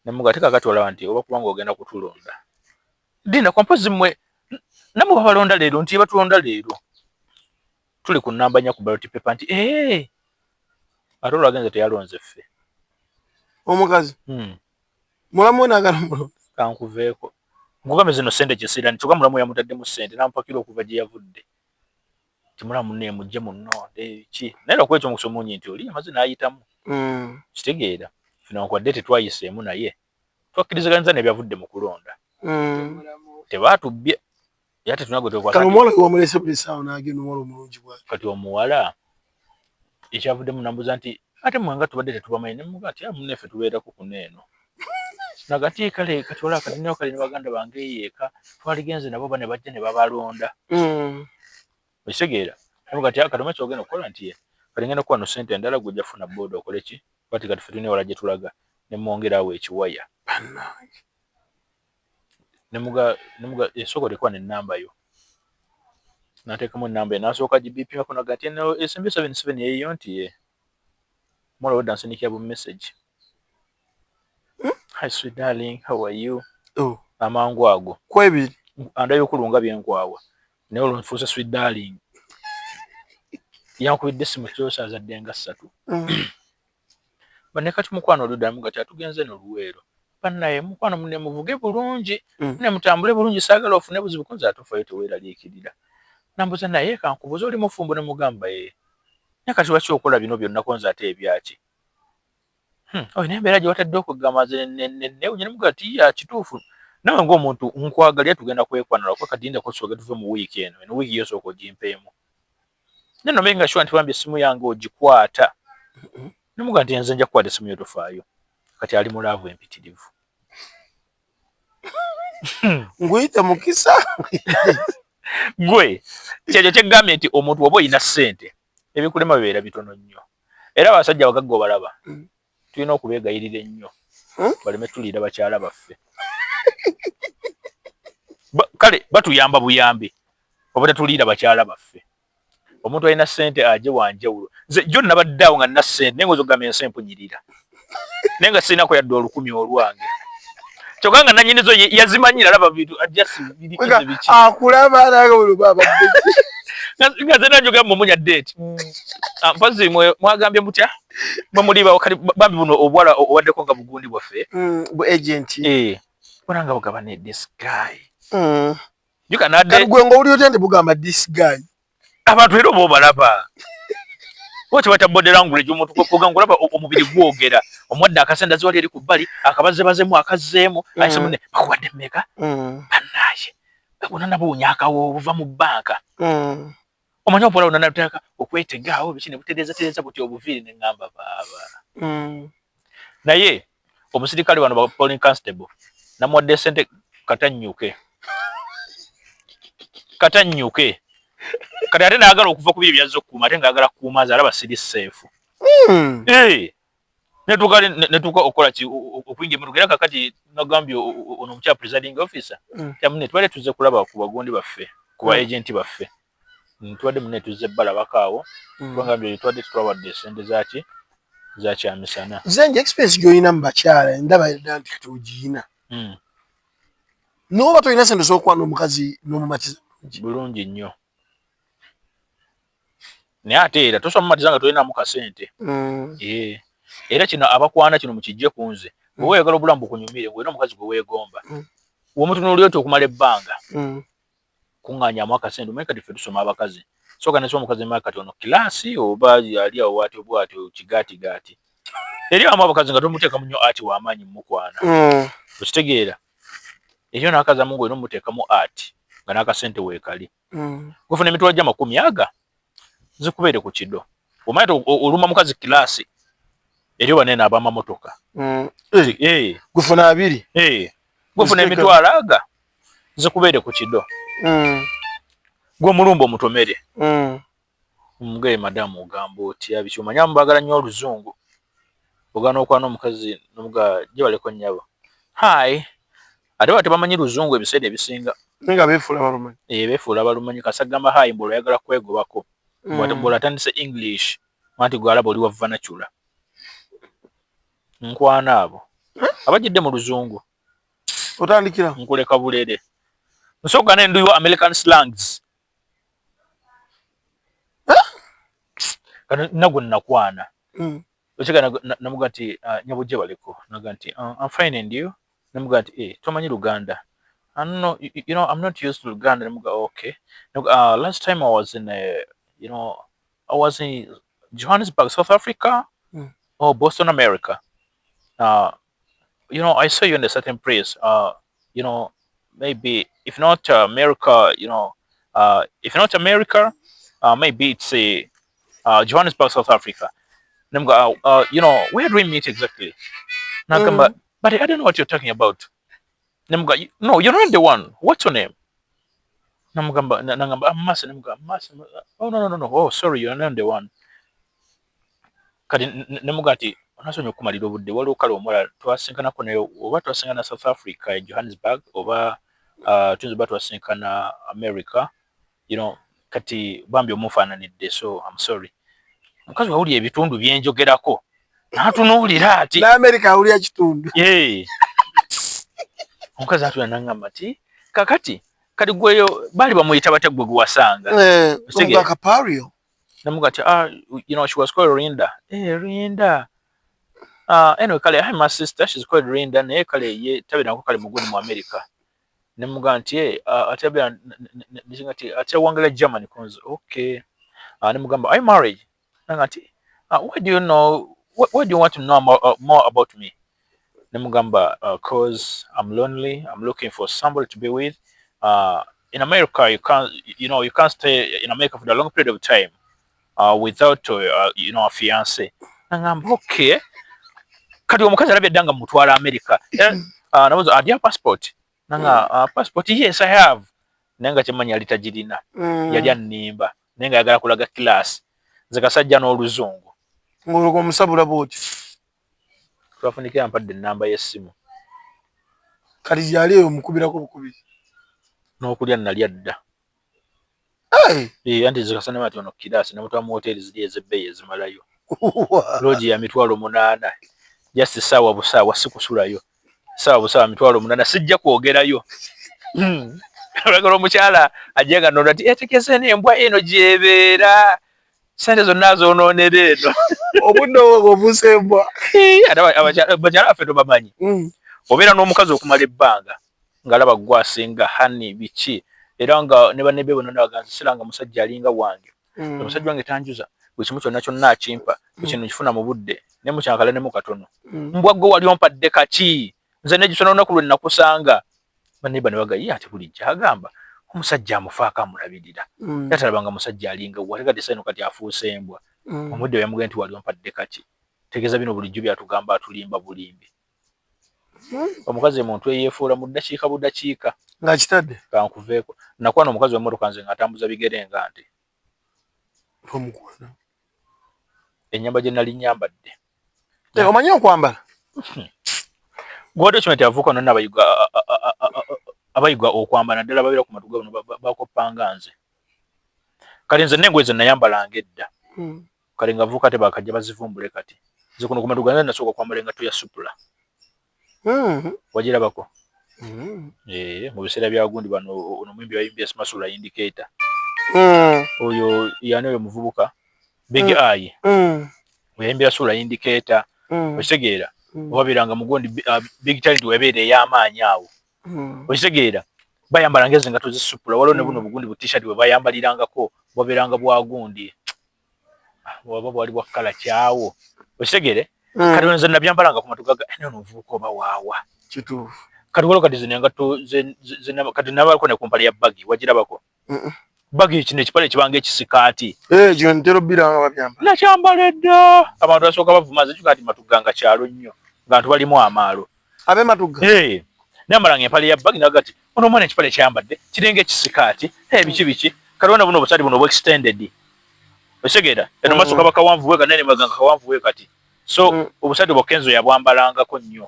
nemuga kakati olaba nti oba kubanga ogenda kutulonda dina kompozi mmwe namwe babalonda leero nti batulonda leero tuli ku nnamba nya ku ballot paper nti ate olwagenze teyalonze ffe omukazi mulamu naagala mulonda kankuveeko nkugambye zino sente kisira nituga mulamu yamutaddemu sente nampakira okuva gye yavudde timulamu neemujje munnonde ki naye lwakwekyo omukusomunyi nti oli amaze n'ayitamu kitegeera fina nkwadde tetwayiseemu naye twakkirizaganyiza nebyavudde mu kulonda tebaatubbye era tetunagwekati omuwala ekyavuddemu nambuza nti ate mwanga tubadde tetubamanyi nemuga ati muneffe tubeerako kuneeno nagati kale kati olaba kati neyo kale ne baganda bange yeeka twaligenze nabo bane bajja ne babalonda okitegeera nemuga ati katoma kyogenda okukola nti kale ngenda kuba no sente endala gwe jafuna booda okole ki kati kati ffe tunewala gye tulaga nemwongerawo ekiwaya nemuga esoko tekuba nennamba yo nateekamu ennamba ye nasooka gibipimako naga nti eno esembe 77 yeeyo nti mwala wedda nsindikira bu message Hi sweet darling, how are you? Oh. Amangu ago. Kwebiri. Anda yokulunga byenkwawa. Ne olunfuusa sweet darling. Yankubidde simu kyosa azadde nga 3. Bane kati mukwano oluddamu gati atugenze n'oluweero. Bannaye mukwano munne muvuge bulungi. Ne mutambule bulungi saagala ofune buzibu kunza atofayo teweeraliikirira. Nambuza naye kankubuza oli mufumbo ne mugamba ye. Nakati lwaki okola bino byonna konza ate ebyaki? Oyo nembeera gye watadde okugamaze ne mugati ya kituufu. Nawe ng'omuntu nkwagalya tugenda kwekwanira kwa kadinda ko soge tuve mu wiiki eno. Eno wiiki yose okojimpeemu. Neno menga shwa ntibambye simu yange ogikwata. Nemuga nti nze nja kukwata simu yo tofaayo. Kati ali mulaavu empitirivu. Nguyita mukisa. Gwe kyekyo kyegambye nti omuntu oba oyina ssente ebikulema bibeera bitono nnyo. Era abasajja abagagga obalaba tulina okubeegayirira ennyo baleme tuliira bakyala baffe. Kale batuyamba buyambi oba tetuliira bakyala baffe. Omuntu alina ssente aje wanjawulo. Nze jjo nabaddeawo nga nina ssente naye ng'ozogamba ensi empunyirira. Naye nga sirina yadde olukumi olwange. Kyokka nga nannyinizo yazimanyira alaba bintu ajasi biki. Akulaba nange buli baba nga ze nanjoga mumunya date. Mpazi mwagambye mutya? Bamuliba kali bambi buno obwala owaddeko nga bugundi bwaffe. Bu agent. Bonanga bugaba ne this guy. You can add gwe ngo uli otende bugamba this guy. Abantu era bo balaba. Wote bata body language omuntu kuganga olaba omubiri gwogera. Omwadde akasenda ziwali eri ku bbali akabazebazemu akazeemu ayise munne bakuwadde mmeka. Bannaye. Babona nabo unyakawo buva mu banka. Omanyi opola unana tutaka okwetegaawo bikine butereza buti obuviri ne ngamba baba. Naye omusirikale wano ba police constable namwadde sente katanyuke. Katanyuke. Kati ate naagala okuva ku bibyo byazzo okuuma ate ngaagala kuuma alaba siri safe. Netuka okola ki okuyingira mu lugera kakati nagambye ono omukya presiding officer. Tamune twale tuze kulaba ku bagondi baffe ku agent baffe. Ntwadde munne tuze bala bakaawo. Twangambye twadde twawadde sente za kyamisana. Zenje expense gyoyina mu bakyala ndaba nti tugiina. Noba toyina sente z'okwana omukazi n'omumatiza bulungi nnyo. Naye ate era tosomumatiza nga tolinamu kasente. Era kino abakwana kino mukijje ku nze. Bwe weeyagala obulamu bukunyumire ng'olina omukazi gwe weegomba. Womutunuulira oti okumala ebbanga. Kuŋŋaanyaamu akasente omanyi kati ffe tusoma abakazi. Sooka nesoma omukazi maka kati ono kilaasi oba ali awo bw'atyo bw'atyo kigaatigaati. Eri abamu abakazi nga tomuteekamu nnyo ati w'amaanyi mukwana. Okitegeera. Eyo n'akazamu ng'olina omuteekamu ati nga n'akasente weekali. Gufuna emitwalo gya 10 zikubeere ku kido. Omanyi oluma mukazi kilaasi eri banene ab'amamotoka. Gufuna 2. Gufuna emitwalo zikubeere ku kido. Gwe mulumba omutomere. Omugere madamu ogamba otya biki omanyi amubagala nnyo oluzungu. Ogana okwana omukazi n'omuga gye baleko nnyabo. Hi. Ate bate bamanyi luzungu ebiseera ebisinga. Nga beefuula balumanyi. Beefuula balumanyi kasagamba hi mbolo oyagala kwegobako. Mbolo atandise English. Manti gwe alaba oli wa vanachula. Nkwana abo. Abajidde mu luzungu. Otandikira. Nkuleka bulere. Nsooka ne nduyo American slangs. Kana nagwe nakwana. Ochega namugati nyabujje baleko. Naganti I'm fine and you. Namugati tomanyi Luganda. I don't know, you know, I'm not used to Luganda. Okay. Last time I was in I was in Johannesburg, South Africa, or Boston, America. I saw you in a certain place. Maybe if not America, if not America, maybe it's Johannesburg, South Africa. Where do we meet exactly? But I don't know what you're talking about. No, you're not the one. What's your name? Namugamba, I'm Masa. Oh, no. Oh, sorry, you're not the one. Kati nemugati onasonye okumalira obudde waliwo kale omulala twasinkana naye oba twasinkana South Africa Johannesburg oba tuyinza twasinkana America, kati bambi omufaananidde, so I'm sorry. Mukazi wawulira ebitundu byenjogerako Natunuulira ati na America awulira kitundu omukazi atula nangamba ati kakati kati gweyo bali bamuyita bate gwe guwasanga Kapario namuga ati you know she was called Rinda Rinda anyway kale I'm my sister she's called Rinda naye kale ye tabira ko kale muguni mu America namuga ati atabira ningati ati wangala Germany konzo okay namugamba I married nangati what do you know what do you want to know more about me namugamba cause I'm lonely I'm looking for somebody to be with in America you can't stay in America for a long period of time without you know a fiance nangamba okay kati omukazi alabye danga mutwala America namuzo adia passport nanga passport yes I have nanga chemanya litajirina yali annimba nenga yagala kulaga class zakasajja n'oluzungu ngoloko musabula boti twafunika ampadde namba y'essimu kati yali omukubirako bukubiri n'okulya nalya dda anti zikasana mati ono class namutwa mu hoteli zili ezebbeyi ezimalayo loji ya mitwalo 8 just sawa busawa sikusulayo sawa busawa mitwalo 8 sijja kwogerayo olagala omukyala ajega nno ati etekese n'embwa eno gyebera sente zonna zonoonera eno obudde obusembwa abakyala affe tobamanyi obeera n'omukazi okumala ebbanga ng'alaba gwasinga hani biki era nga ne banne be bonna nabaganza siranga musajja alinga wange omusajja wange tanjuza buli kimu kyonna kyonna akimpa ekino nkifuna mu budde ne mukyankala ne mu katono mbwa gwe wali ompadde kaki nze negisona olunaku lwe nnakusanga banne bano bagaye ate bulijja agamba omusajja amufaako amulabirira yatalabanga musajja alinga wategadde saino kati afuuse embwa omudde yamugenda nti wali ompadde kaki tegeeza bino bulijjo byatugamba atulimba bulimbi omukazi muntu eyeefuula mu ddakiika buddakiika nga kitadde kankuveeko nakwana omukazi w'emmotoka nze ng'atambuza bigere nga nti omukwana ennyamba gye nali nyambadde omanyi okwambala gwodde kimete avuuka nonna abayiga okwambala naddala babeera ku matuga bano bakoppanga nze kale nze n'engoye ze nayambalanga edda kale ng'avuuka te bakajja bazivumbule kati nze kuno ku matuga nze nasooka okwambala engatto ya supula wagirabako mu biseera bya gundi bano ono muyimbi wayimbya Masula indicator oyo yani oyo muvubuka big eye wayimbya Sula indicator okitegeera wabiranga mugondi big talent webeere ey'amaanyi awo okitegeera bayambalanga ezo engatto zisupula waliwo ne buno bugundi bu t-shirt bwe bayambalirangako bwabeeranga bwa gundi waba bwali bwa kkala kyawo okitegeere kati nze nabyambalanga ku matuga eno omuvubuka oba waawa kituufu kati waliwo kati zino engatto kati nabaliko ne ku mpale ya bagi wagirabako bagi kino ekipale kibanga ekisikaati gyo ntero biranga babyambala nakyambala edda abantu basooka bavuma zekyo kati matuga nga kyalo nnyo ng'abantu balimu amaalo abe matuga nambalanga empale ya bagi naga ti ono omwana ekipale kyambadde kirenga ekisikaati biki kati wona buno obusaati buno obwextended okitegeera eno maaso kaba kawanvu bwe kanene maganga kawanvu bwe kati so obusaati bwokkenzo yabwambalangako nnyo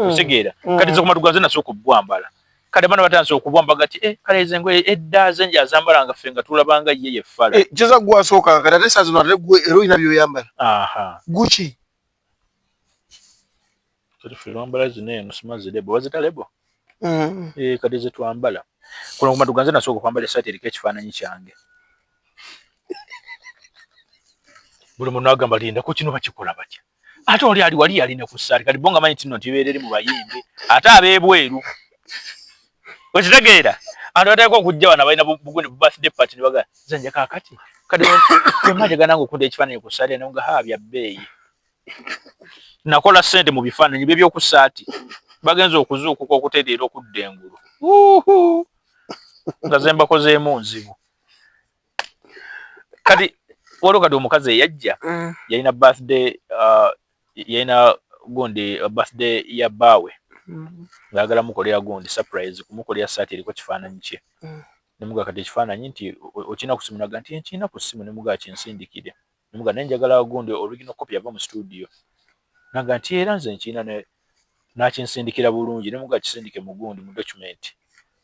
okitegeera kati ze ku matuga ze nasooka okubwambala kale bano batandise okubwambaga ti kale ezo engoye edda zenje azambalanga ffe nga tulabanga ye yeffala kyeza gwasooka kati ate saa zino ate gwe era olina byoyambala guki ffe lwambala zino eno simazi lebo wazita lebo kati ze twambala kuno ku matuga nze nasooka okwambala essaati eriko ekifaananyi kyange buli muntu agamba lindako kino bakikola batya ate oli ali wali yaline ku ssaati kati bonga manyi tino ntibeera eri mu bayimbi ate ab'ebweru okitegeera abantu bateekwa okujja bana balina bugundi bu birthday party ne bagamba nze nja kaakati kati emajaga nange okunda ekifaananyi ku ssaati eno nga bya bbeeyi nakola ssente mu bifaananyi bye by'oku ssaati bagenza okuzuukuka okutereera okudda engulu nga ze mbakozeemu nzibu kati waliwo kati omukazi eyajja yalina birthday yalina gundi birthday ya bbaawe ng'agala mukolera gundi surprise kumukolera ssaati eriko kifaananyi kye nemuga kati ekifaananyi nti okina ku simu naga nti nkina ku simu nemuga kinsindikire nemuga nenjagala gundi original copy yava mu studio naga nti era nze nkina nakinsindikira bulungi nemuga kisindike mu gundi mu document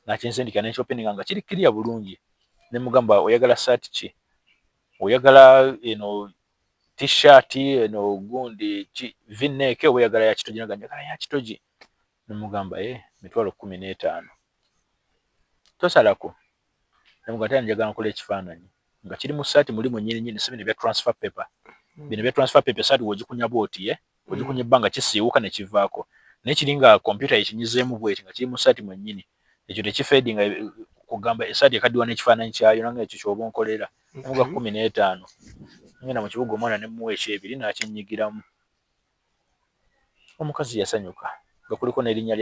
nakinsindikira nekyopeninga nga kiri kiriya bulungi nemugamba oyagala ssaati ki oyagala eno t-shirt no gundi V-neck oyagala ya kitoji naganja ya kitoji namugamba mitwalo 15 tosalako namugata njagala nkole ekifaananyi nga kiri mu site mulimu nyinyi sebine bya transfer paper bino bya transfer paper site wojikunya boti wojikunya banga kisiwuka ne kivaako nekiringa computer ekinyizeemu bweti nga kiri mu site mwennyini ekyo tekifeedinga kugamba esite ekadiwa n'ekifaananyi kyayo nanga ekyo kyoba onkolera namuga 15 ngenda mu kibuga omwana ne muwe ekyebiri n'akinyigiramu omukazi yasanyuka nga kuliko n'erinnya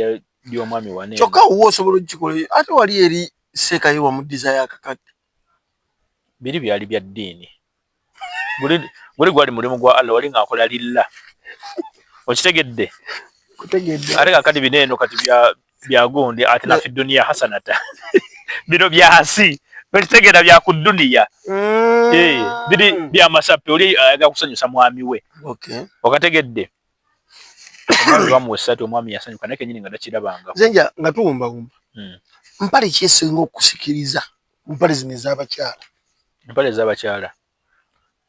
ly'omwami wane kyokka wo osobola okikola ate wali eri Sekayo wa mudiza ya kakati biri byali bya ddiini buli gwali mulimu gwa Allah wali ng'akola lilla okitegedde ate kakati bineeno kati bya gundi ate nafi dunia hasanata bino byasi okitegedda bya ku dunia biri bya masapi oli ayaga kusanyusa mwami we okategedde omwami bamuwesatu omwami yasanyuka naye kenyini nga ndakirabanga zenja nga tuwumba mpale kyesinga okusikiriza mpale zino ez'abakyala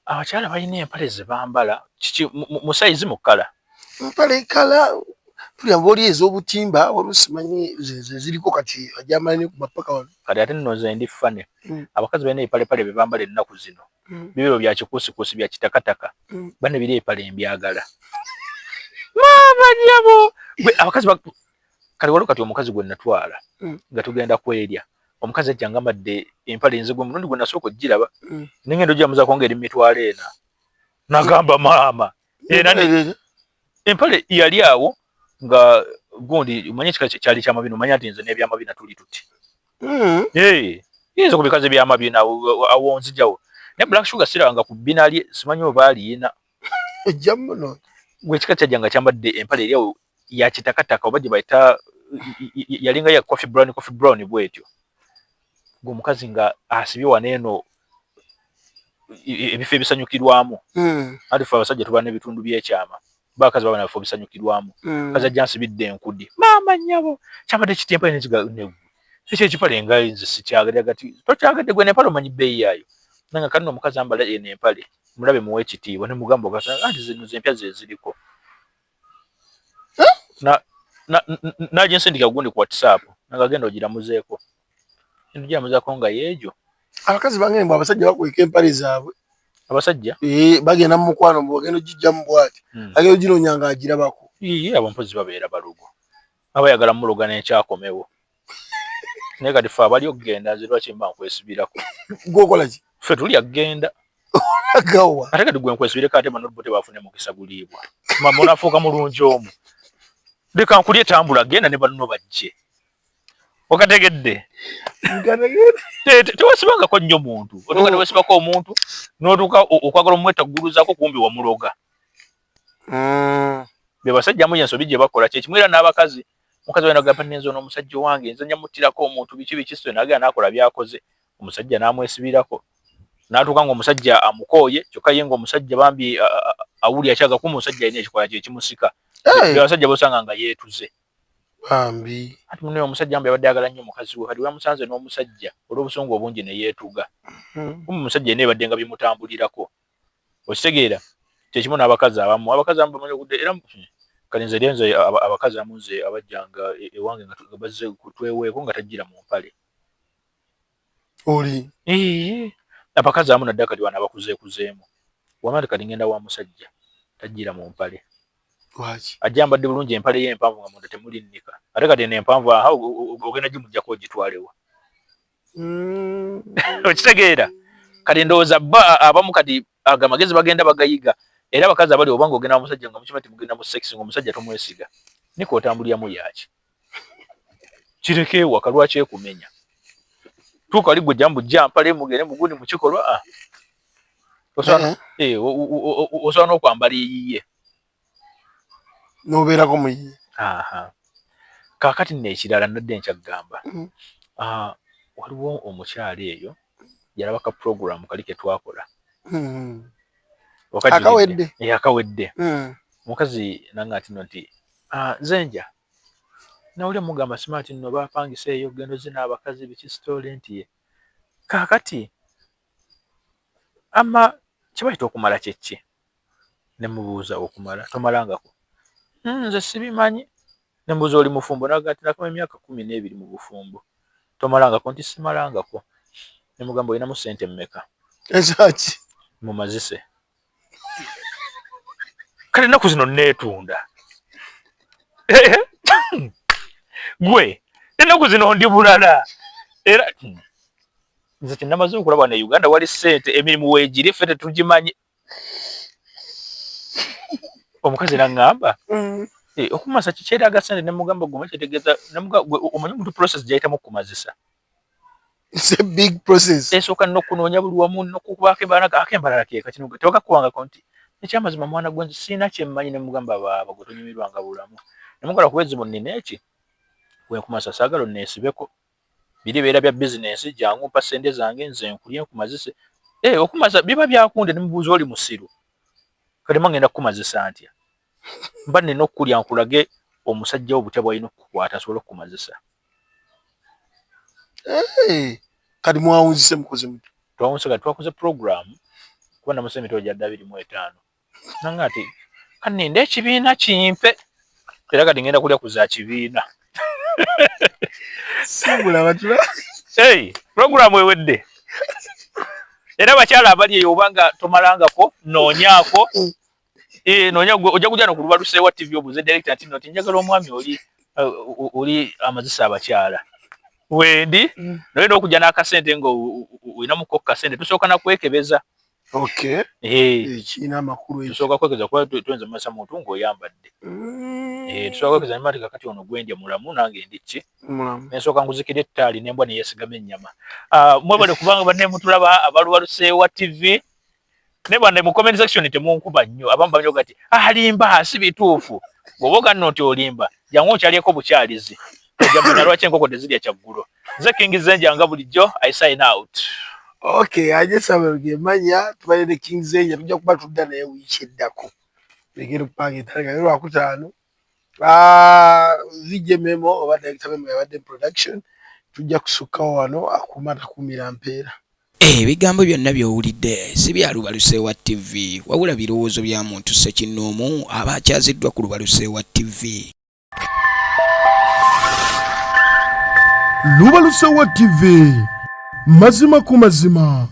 abakyala balina empale ze bambala mu saizi mu kkala mpale kala tulyamba oli ez'obutimba olusimanyi ziriko kati ajamala ne ku mapaka wano kati ate nno nze ndi fane abakazi balina ebipalepale bye bambala ennaku zino bibiro bya kikuusikuusi bya kitakataka bane biri epale embyagala mama nyabo abakazi kale waliwo kati omukazi gwe natwala nga tugenda kwerya omukazi ajjanga madde empale nzigwe mulundi gwe nasooka ogiraba nengendo gyamuzaako ngeri mitwalo ena nagamba maama empale yali awo nga gundi umanye kika kyali kyamabina umanye ati nze n'ebyamabina tuli tuti yinza kubikaze ebyamabina awo nzijawo ne black sugar siranga ku binali simanyi oba aliyina ejjamuno gwe kika kyajjanga kyambadde empale eri awo ya kitakataka oba gye bayita yalinga ya coffee brown bwetyo gwomukazi nga asibye waneeno ebifo ebisanyukirwamu alifu abasajja tuba n'ebitundu by'ekyama bakazi baba nabifo bisanyukirwamu kazi ajja nsibidde enkudi maama nnyabo kyambadde kitempa nekyo ekipale nga nze sikyagadde gati tokyagadde gwe n'empale omanyi bbeeyi yaayo nanga kanno omukazi ambala eno empale mulabe muwe ekitiibwa ne mugamba ogasa anti zino zempya ze ziriko naginsindika gundi ku WhatsApp nanga genda ogiramuzeeko giramuzaako nga yeejo abakazi bange mbw abasajja bakweka empale zaabwe abasajja bagenda mu mukwano mbw bagenda ogijjamu bwati agenda oginoonya nga agirabako abo mpozi babeera balugo abayagala muloga n'ekyakomewo naye kati fe abali okugenda nze lwaki mba nkwesibirako gwokola ki ffe tuli agenda agawa ate kati gwe nkwesibireko ate manobote bafune mukisa guliibwa mama onafuuka mulungi omu leka nkulye tambula genda ne banno bajje okategedde tewasibangako nnyo muntu otuuka tewasibako omuntu n'otuuka okwagala omwetagguluzaako kumbi wamuloga be basajja muye ensobi gye bakola kyekimu era n'abakazi omukazi wena gamba nenzo n'omusajja wange nze nyamuttirako omuntu biki so nagenda n'akola byakoze omusajja n'amwesibirako n'atuuka ng'omusajja amukooye kyokka ye ng'omusajja bambi awuli akyaga ku musajja alina ekikola kye kimusika abasajja bosanga nga yeetuze bambi ati muno omusajja mbe yabadde ayagala nnyo mukazi we kati wamusanze n'omusajja olw'obusungu obungi ne yeetuga omusajja yena ebadde nga bimutambulirako okitegeera kyekimu n'abakazi abamu bamanyi okudde era kati nze lyenze abakazi amunze abajjanga ewange nga bazze kutweweeko nga tajjira mu mpale oli abakazi amu naddala kati bana bakuzeekuzeemu wamati kati ngenda wa musajja tajjira mu mpale ajja ambadde bulungi empale y'empanvu nga munda temuli nnika ate kati n'empanvu ogenda gimujjako ogitwalewa okitegeera kati ndowooza abamu kati agamagezi bagenda bagayiga era abakazi abali obanga ogenda omusajja nga mukima timugenda mu sex ng'omusajja tomwesiga niko otambuliramu yaki kireke ewaka lwaki ekumenya tuuka oli gwe jambu jampale mugende mugundi mukikolwa osobola n'okwambala eyiye n'obeerako muyiye kaakati nno ekirala nadde nkyagamba waliwo omukyala eyo yalabaka program kali ke twakola akawedde omukazi nange ati nno nti zenja nawulya mugamba smart nno bapangisa eyo gendo zina abakazi biki story nti ye kaakati ama kibayita okumala kyeki ne mubuuza okumala tomalangako nze sibimanyi ne mbuuza oli mufumbo nagati nakama emyaka 12 mu bufumbo tomalangako nti simalangako ne mugamba olina mu ssente mmeka ezaki mu mazise kale ennaku zino neetunda gwe ennaku zino ndi bulala era nze kinamaze okulaba ne Uganda wali ssente emirimu weegiri ffe tetugimanyi omukazi n'aŋŋamba okumasa kikyetaaga ssente ne mugamba gwe kitegeeza omanyi omuntu process gyayitamu kumazisa it's a big process esooka n'okunoonya buli wamu n'okukubaako akembalala keeka kino tebakakuwangako nti ekyamazima mwana gwenzi siina kyemmanyi ne mugamba baaba gwe tonyumirwanga bulamu ne mugala ku ezibu nnina eki wenkumasa saagala onneesibeko biri beera bya bizinensi jangu mpa ssente zange nze nkulye nkumazise okumasa biba byakunde ne mubuuza oli musiru kale mangenda kukumazisa ntya mba nina okukulya nkulage omusajja obutya bwalina okukukwata asobole okukumazisa kati mwawunzise mukoze muti twawunzise kati twakoze program kuba namusa emitolo gya 25 nanga ati kaninde ekibiina kimpe era kati ngenda kulya kuza kibiina sibula batula program ewedde era bakyala abali eyo obanga tomalangako noonyaako noonya ojja kujja nokuluba Lusewa TV obuze director nti noti njagala omwami oli amazisa abakyala wendi noyina okujja n'akasente nga olinamuko kasente tusooka nakwekebeza kiina amakulu tusooka kwekebeza kuba tuyinza mumasa muntu ng'oyambadde tusooka kwekebeza nimati kakati ono gwendya mulamu nange ndi ki nensooka nkuzikira ettaali nembwa neyesigama ennyama mwebale kubanga banne mutulaba abaluba Lusewa TV ne bane mu comment section temunkuba nnyo abamu banyoga ati alimba si bituufu bwoboga nno nti olimba jangu okyalyeko bukyalizi ojamanya lwaki enkoko tezirya kyaggulo nze King Zenja nga bulijjo I sign out. ajesaba gemanya tubalire King Zenja tujja kuba tudda naye wiiki eddako begera okupanga ettalaga lero Lwakutaano vije memo oba director memo yabadde production tujja kusukkawo wano akumata kumira mpeera. Ebigambo byonna by'owulidde si bya Luba Lusewa TV wabula birowoozo bya muntu Ssekinnoomu aba akyaziddwa ku Luba Lusewa TV. Luba Lusewa TV mazima ku mazima.